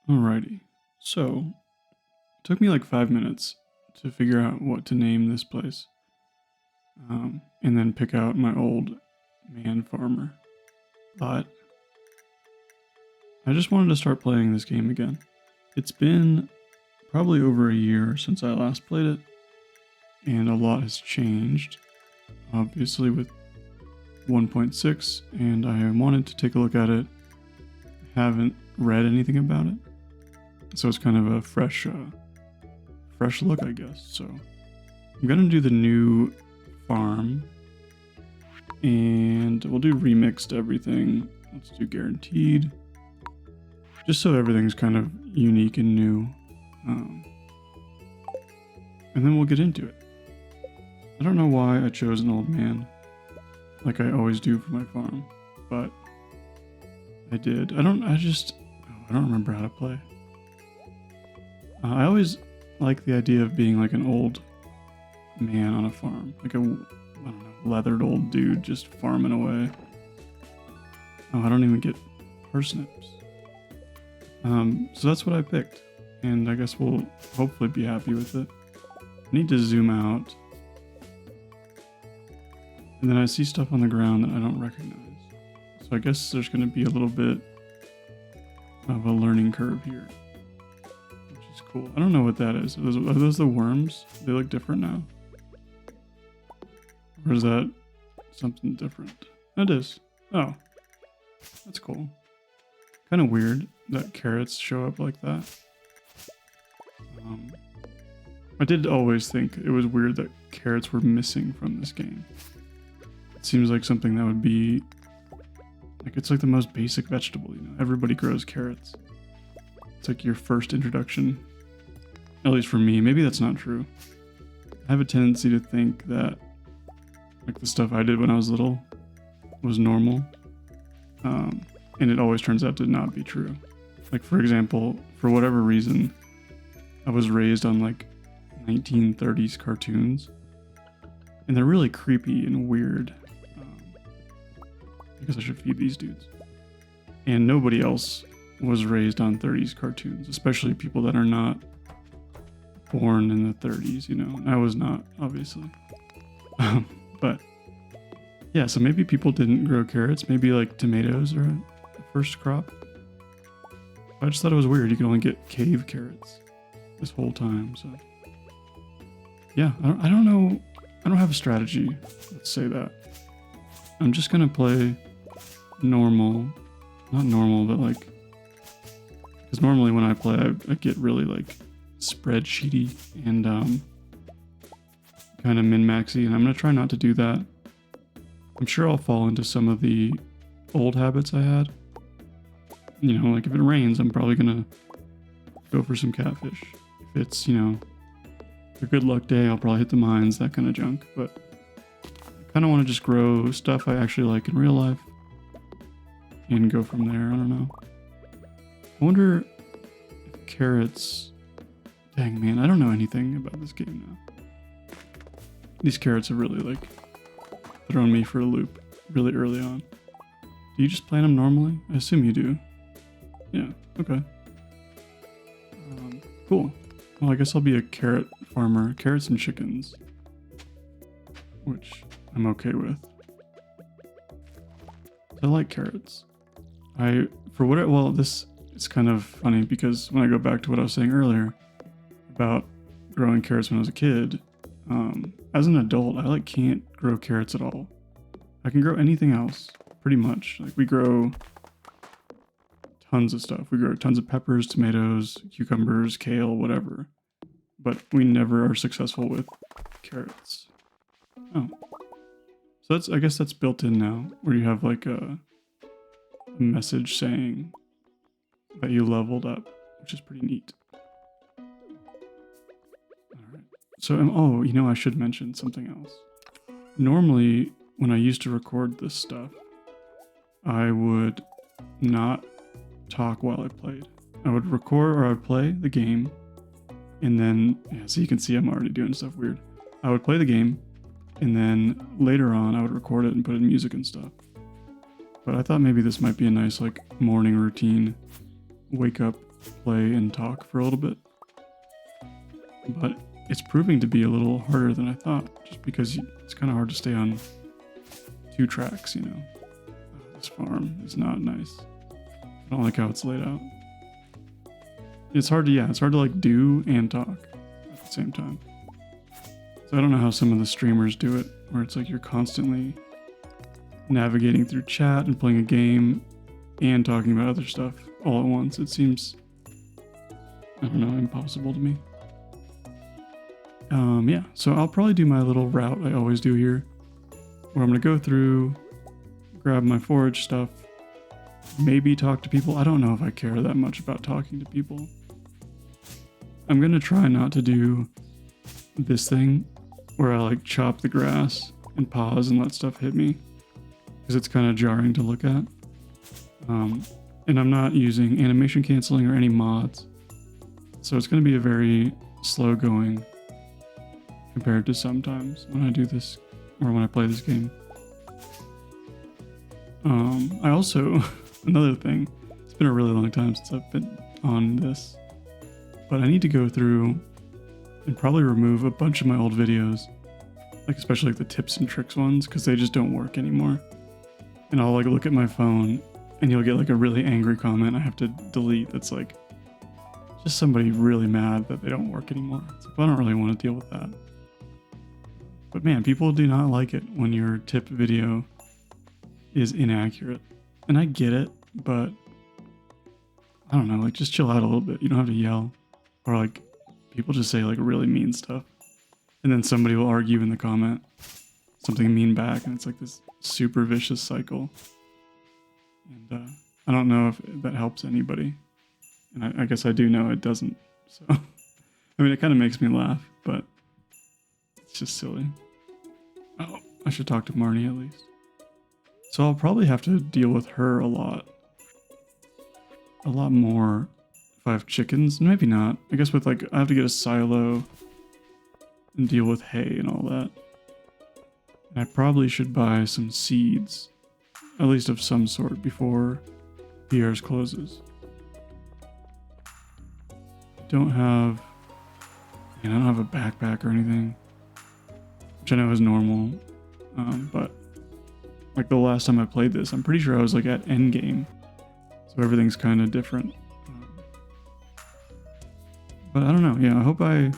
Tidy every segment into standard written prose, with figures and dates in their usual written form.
Alrighty. So, it took me like 5 minutes to figure out what to name this place. And then pick out my old man farmer. But I just wanted to start playing this game again. It's been probably over a year since I last played it, and a lot has changed, obviously, with 1.6, and I wanted to take a look at it. Haven't read anything about it, so it's kind of a fresh look, I guess. So I'm gonna do the new farm, and we'll do remixed everything. Let's do guaranteed, just so everything's kind of unique and new. And then we'll get into it. I don't know why I chose an old man, like I always do for my farm, but I did. I don't remember how to play. I always like the idea of being like an old man on a farm, like I don't know, leathered old dude just farming away. Oh, I don't even get parsnips. So that's what I picked, and I guess we'll hopefully be happy with it. I need to zoom out, and then I see stuff on the ground that I don't recognize. So I guess there's going to be a little bit of a learning curve here, which is cool. I don't know what that is. Are those the worms? They look different now. Or is that something different? It is. Oh, that's cool. Kind of weird that carrots show up like that. I did always think it was weird that carrots were missing from this game. It seems like something that would be like, it's like the most basic vegetable, you know. Everybody grows carrots. It's like your first introduction, at least for me. Maybe that's not true. I have a tendency to think that like the stuff I did when I was little was normal, and it always turns out to not be true. Like, for example, for whatever reason, I was raised on like 1930s cartoons, and they're really creepy and weird. I guess I should feed these dudes. And nobody else was raised on 30s cartoons, especially people that are not born in the 30s, you know. I was not, obviously. But yeah, so maybe people didn't grow carrots. Maybe like tomatoes are a first crop. I just thought it was weird. You could only get cave carrots this whole time. So yeah, I don't know. I don't have a strategy. Let's say that. I'm just gonna play normal. Not normal, but like, because normally when I play, I get really like spreadsheety and kind of min-maxy, and I'm gonna try not to do that. I'm sure I'll fall into some of the old habits I had. You know, like if it rains, I'm probably gonna go for some catfish. If it's, you know, a good luck day, I'll probably hit the mines, that kind of junk. But I kind of want to just grow stuff I actually like in real life and go from there. I don't know. I wonder if carrots... Dang, man, I don't know anything about this game now. These carrots have really, like, thrown me for a loop really early on. Do you just plant them normally? I assume you do. Yeah, okay. Cool. Well, I guess I'll be a carrot farmer. Carrots and chickens. Which I'm okay with. I like carrots. This is kind of funny because when I go back to what I was saying earlier about growing carrots when I was a kid, as an adult, I can't grow carrots at all. I can grow anything else, pretty much. Like, we grow tons of stuff. We grow tons of peppers, tomatoes, cucumbers, kale, whatever. But we never are successful with carrots. Oh. So I guess that's built in now, where you have like a message saying that you leveled up, which is pretty neat. Alright. So, oh, you know, I should mention something else. Normally, when I used to record this stuff, I would not talk while I played. I would record, or I would play the game, and then, yeah, so you can see I'm already doing stuff weird. I would play the game, and then later on I would record it and put in music and stuff. But I thought maybe this might be a nice like morning routine. Wake up, play and talk for a little bit. But it's proving to be a little harder than I thought, just because it's kind of hard to stay on 2 tracks, you know. This farm is not nice. I don't like how it's laid out. It's hard to like do and talk at the same time. So I don't know how some of the streamers do it, where it's like you're constantly navigating through chat and playing a game and talking about other stuff all at once. It seems, I don't know, impossible to me. Yeah, so I'll probably do my little route I always do here, where I'm gonna go through, grab my forage stuff, maybe talk to people. I don't know if I care that much about talking to people. I'm gonna try not to do this thing where I like chop the grass and pause and let stuff hit me, because it's kind of jarring to look at. And I'm not using animation canceling or any mods, so it's gonna be a very slow going compared to sometimes when I do this or when I play this game. I also, another thing, it's been a really long time since I've been on this, but I need to go through and probably remove a bunch of my old videos, like especially like the tips and tricks ones, because they just don't work anymore. And I'll like look at my phone and you'll get like a really angry comment I have to delete that's like just somebody really mad that they don't work anymore. It's like, well, I don't really want to deal with that. But man, people do not like it when your tip video is inaccurate. And I get it, but I don't know, like just chill out a little bit. You don't have to yell. Or like people just say like really mean stuff. And then somebody will argue in the comment something mean back, and it's like this super vicious cycle. And I don't know if that helps anybody. And I guess I do know it doesn't. So, I mean, it kind of makes me laugh, but it's just silly. Oh, I should talk to Marnie at least. So I'll probably have to deal with her a lot more if I have chickens. Maybe not. I guess with like, I have to get a silo and deal with hay and all that. And I probably should buy some seeds, at least of some sort, before Pierre's closes. I don't have a backpack or anything, which I know is normal, but like the last time I played this, I'm pretty sure I was like at endgame, so everything's kind of different. But I don't know, yeah, I hope I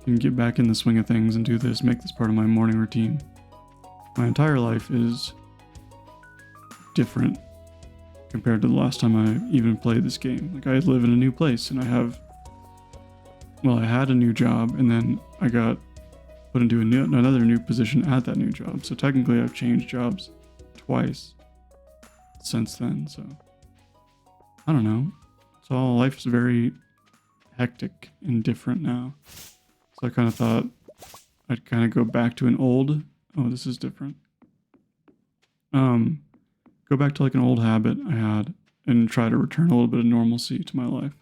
can get back in the swing of things and do this, make this part of my morning routine. My entire life is different compared to the last time I even played this game. Like, I live in a new place, and I had a new job, and then I got put into another new position at that new job. So technically I've changed jobs twice since then. So I don't know. So life's very hectic and different now. So I kind of thought I'd kind of go back to this is different. Go back to like an old habit I had and try to return a little bit of normalcy to my life.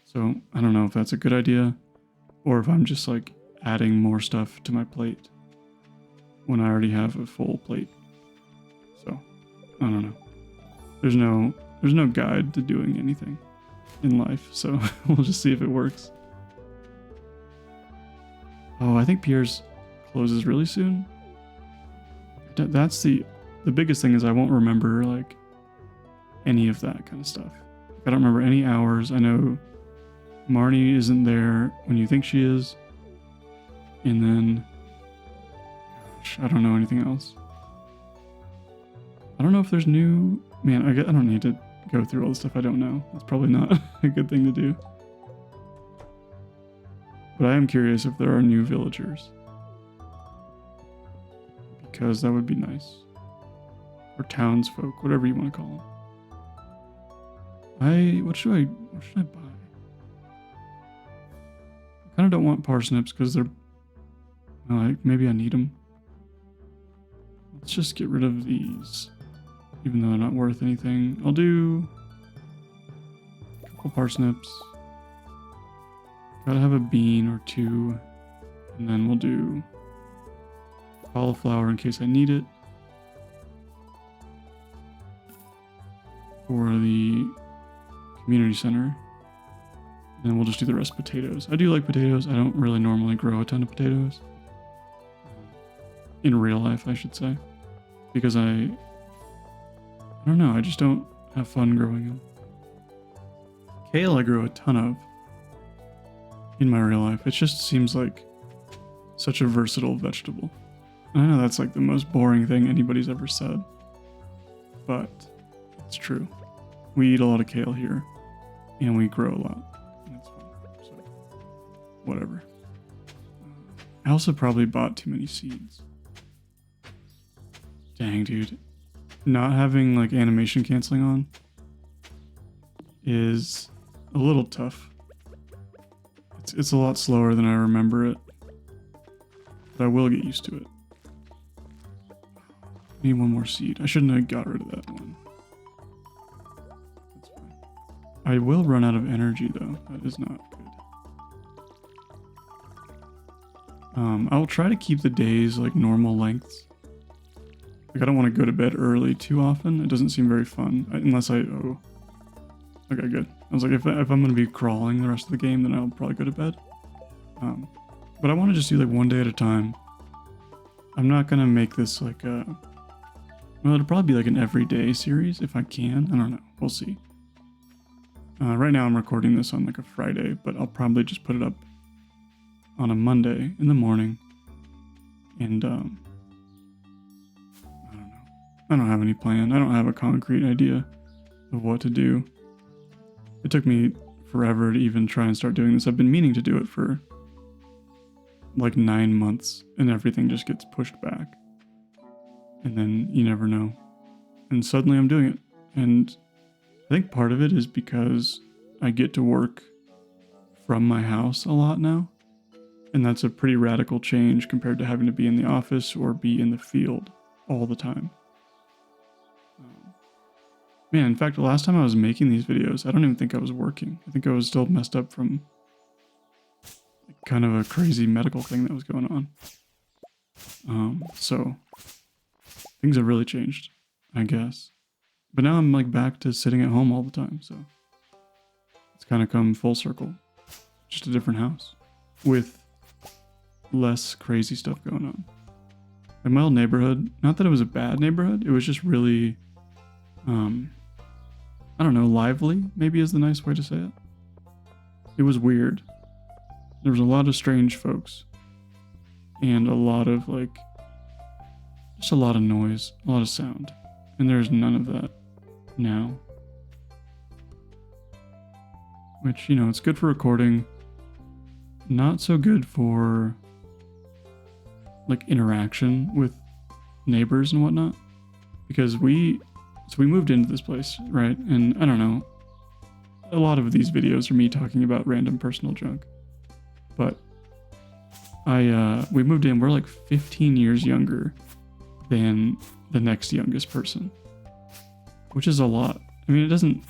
So I don't know if that's a good idea or if I'm just like adding more stuff to my plate when I already have a full plate. So I don't know. There's no guide to doing anything in life, so we'll just see if it works. Oh, I think Pierre's closes really soon. That's the biggest thing is I won't remember like any of that kind of stuff. I don't remember any hours. I know Marnie isn't there when you think she is. And then, gosh, I don't know anything else. I don't know if there's new... Man, I don't need to go through all the stuff I don't know. That's probably not a good thing to do. But I am curious if there are new villagers. Because that would be nice. Or townsfolk, whatever you want to call them. What should I buy? I kind of don't want parsnips because they're... Like, maybe I need them. Let's just get rid of these. Even though they're not worth anything. I'll do a couple parsnips. Gotta have a bean or two. And then we'll do cauliflower in case I need it. For the community center. And then we'll just do the rest potatoes. I do like potatoes. I don't really normally grow a ton of potatoes. In real life, I should say. Because I don't know, I just don't have fun growing them. Kale I grew a ton of in my real life. It just seems like such a versatile vegetable. I know that's like the most boring thing anybody's ever said, but it's true. We eat a lot of kale here, and we grow a lot. That's fine. So, whatever. I also probably bought too many seeds. Dang, dude. Not having like animation canceling on is a little tough. It's a lot slower than I remember it, but I will get used to it. Need one more seed. I shouldn't have got rid of that one. That's fine. I will run out of energy though. That is not good. I'll try to keep the days like normal lengths. Like I don't want to go to bed early too often. It doesn't seem very fun unless I okay, good. I was like, if I'm going to be crawling the rest of the game, then I'll probably go to bed. But I want to just do like one day at a time. I'm not going to make this like a... Well, it'll probably be like an everyday series if I can. I don't know. We'll see. Right now I'm recording this on like a Friday, but I'll probably just put it up on a Monday in the morning. And I don't know. I don't have any plan. I don't have a concrete idea of what to do. It took me forever to even try and start doing this. I've been meaning to do it for like 9 months, and everything just gets pushed back. And then you never know. And suddenly I'm doing it. And I think part of it is because I get to work from my house a lot now. And that's a pretty radical change compared to having to be in the office or be in the field all the time. Man, in fact, the last time I was making these videos, I don't even think I was working. I think I was still messed up from kind of a crazy medical thing that was going on. So things have really changed, I guess. But now I'm like back to sitting at home all the time, so it's kind of come full circle. Just a different house with less crazy stuff going on. In my old neighborhood, not that it was a bad neighborhood, it was just really, I don't know, lively, maybe is the nice way to say it. It was weird. There was a lot of strange folks. And a lot of like, just a lot of noise, a lot of sound. And there's none of that now. Which, you know, it's good for recording. Not so good for like interaction with neighbors and whatnot. Because we moved into this place, right? And I don't know, a lot of these videos are me talking about random personal junk. But we moved in, we're like 15 years younger than the next youngest person, which is a lot. I mean, it doesn't,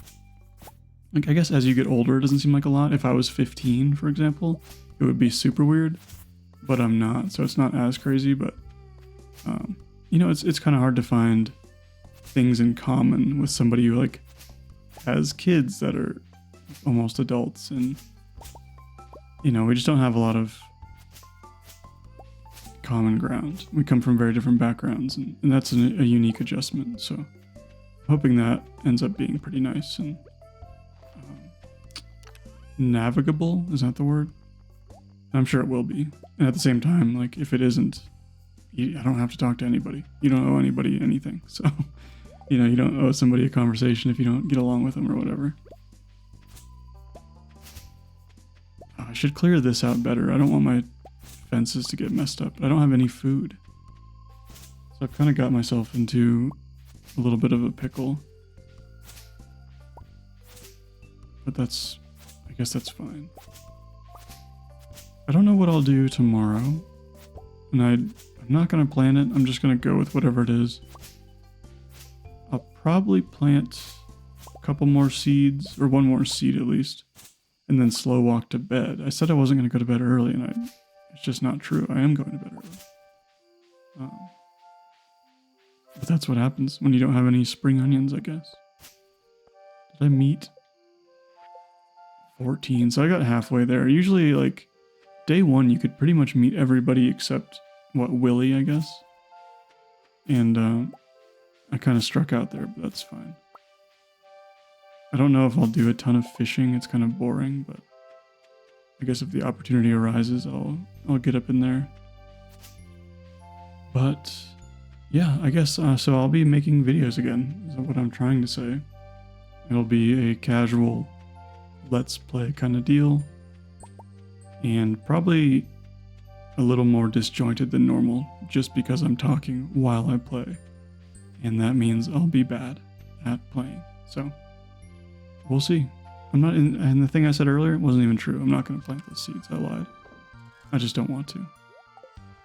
like, I guess as you get older, it doesn't seem like a lot. If I was 15, for example, it would be super weird, but I'm not, so it's not as crazy. But, you know, it's kind of hard to find things in common with somebody who like has kids that are almost adults, and you know, we just don't have a lot of common ground. We come from very different backgrounds, and that's a unique adjustment. So hoping that ends up being pretty nice and navigable. Is that the word? I'm sure it will be. And at the same time, like if it isn't, I don't have to talk to anybody. You don't owe anybody anything. So, you know, you don't owe somebody a conversation if you don't get along with them or whatever. I should clear this out better. I don't want my fences to get messed up. I don't have any food. So I've kind of got myself into a little bit of a pickle. But I guess that's fine. I don't know what I'll do tomorrow. And I'm not going to plan it. I'm just going to go with whatever it is. I'll probably plant a couple more seeds, or one more seed at least, and then slow walk to bed. I said I wasn't going to go to bed early, and it's just not true. I am going to bed early. But that's what happens when you don't have any spring onions, I guess. Did I meet 14, so I got halfway there. Usually, like, day 1, you could pretty much meet everybody except, what, Willie, I guess? And, I kind of struck out there, but that's fine. I don't know if I'll do a ton of fishing. It's kind of boring, but I guess if the opportunity arises, I'll get up in there. But yeah, I guess so. I'll be making videos again. Is what I'm trying to say. It'll be a casual let's play kind of deal, and probably a little more disjointed than normal, just because I'm talking while I play, and that means I'll be bad at playing. So we'll see. I'm not in, and the thing I said earlier wasn't even true. I'm not going to plant those seeds. I lied. I just don't want to.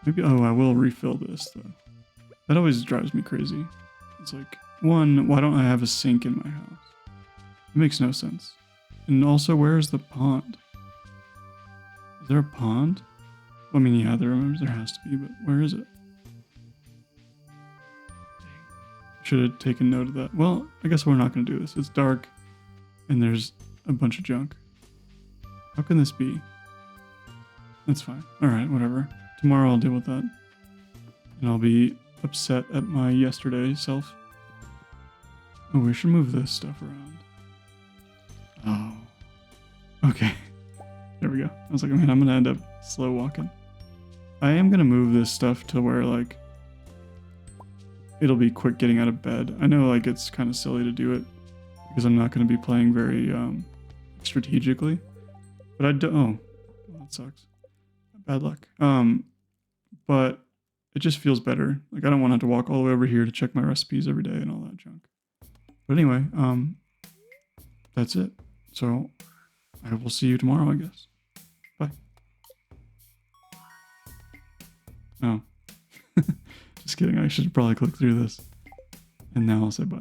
Maybe, oh, I will refill this though. That always drives me crazy. It's like, one, why don't I have a sink in my house? It makes no sense. And also, where's the pond? Is there a pond? I mean, yeah, there has to be, but where is it? Should have taken note of that. Well, I guess we're not going to do this. It's dark, and there's a bunch of junk. How can this be? That's fine. Alright, whatever. Tomorrow I'll deal with that. And I'll be upset at my yesterday self. Oh, we should move this stuff around. Oh. Okay. There we go. I was like, man, I'm going to end up slow walking. I am going to move this stuff to where, like, it'll be quick getting out of bed. I know, like, it's kind of silly to do it because I'm not going to be playing very strategically. But I don't... Oh, well, that sucks. Bad luck. But it just feels better. Like, I don't want to have to walk all the way over here to check my recipes every day and all that junk. But anyway, that's it. So I will see you tomorrow, I guess. Bye. Oh. Just kidding. I should probably click through this. And now I'll say bye.